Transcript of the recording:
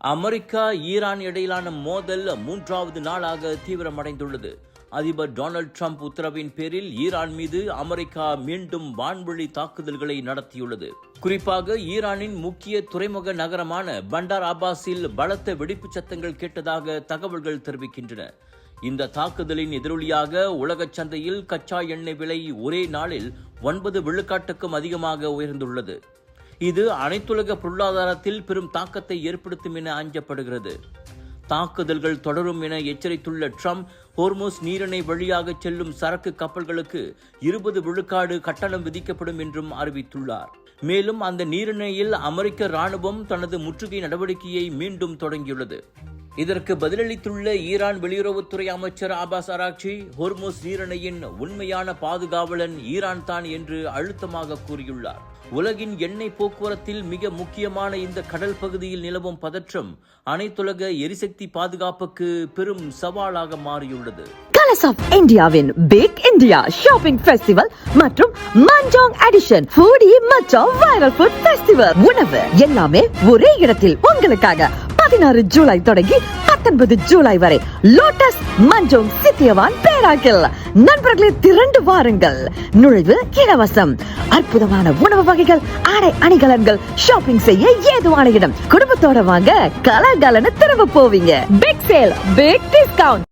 America Iran இடையிலான மோதல் 3வது நாளாக தீவிரமடைந்துள்ளது. அதிபர் டொனால்ட் ட்ரம்ப் உத்தரவின் பேரில் ஈரான் மீது அமெரிக்கா மீண்டும் வான்வழி தாக்குதல்களை நடத்தியுள்ளது. குறிப்பாக ஈரானின் முக்கிய துறைமுக நகரமான பண்டார் அப்பாஸில் பலத்த வெடிப்பு சத்தங்கள் கேட்டதாக தகவல்கள் தெரிவிக்கின்றன. இந்த தாக்குதலின் எதிரொலியாக உலக சந்தையில் கச்சா எண்ணெய் விலை ஒரே நாளில் 9 விழுக்காட்டுக்கும் அதிகமாக உயர்ந்துள்ளது. இது அனைத்துலக பொருளாதாரத்தில் பெரும் தாக்கத்தை ஏற்படுத்தும் என அஞ்சப்படுகிறது. தாக்குதல்கள் தொடரும் என எச்சரித்துள்ள ட்ரம்ப், ஹோர்முஸ் நீரிணை வழியாக செல்லும் சரக்கு கப்பல்களுக்கு 20 விழுக்காடு கட்டணம் விதிக்கப்படும் என்றும் அறிவித்துள்ளார். மேலும் அந்த நீரிணையில் அமெரிக்க ராணுவம் தனது முற்றுகை நடவடிக்கையை மீண்டும் தொடங்கியுள்ளது. இதற்கு பதிலளித்துள்ள ஈரான் வெளியுறவுத்துறை அமைச்சர் அப்பாஸ் அராக்சி, ஹோர்முஸ் நீரிணையின் உண்மையான பாதுகாவலன் ஈரான் தான் என்று அழுத்தமாக கூறியுள்ளார். உலகின் எண்ணெய் போக்குவரத்தில் மிக முக்கியமான இந்த கடல் பகுதியில் நிலவும் பதற்றம் அனைத்துலக எரிசக்தி பாதுகாப்புக்கு பெரும் சவாலாக மாறியுள்ளது. கலர்ஸ் ஆஃப் இந்தியாவின் பிக் இந்தியா ஷாப்பிங் ஃபெஸ்டிவல் மற்றும் மஞ்சாங் எடிஷன் ஃபுடி மச்சா வைரல் ஃபுட் ஃபெஸ்டிவல். உணவு எல்லாமே ஒரே இடத்தில் உங்களுக்காக 16 ஜூலை தொடங்கி 19 ஜூலை வரை லோட்டஸ் மஞ்சோங் சித்தியவான் பேராக்கில். நண்பர்களே, திரண்டு வாருங்கள். நுழைவு இலவசம். அற்புதமான உணவு வகைகள், ஆடை அணிகலன்கள், ஷாப்பிங் செய்ய ஏதுவான இடம். குடும்பத்தோட வாங்க, கலகலன்னு திரும்ப போவீங்க. Big sale, big discount.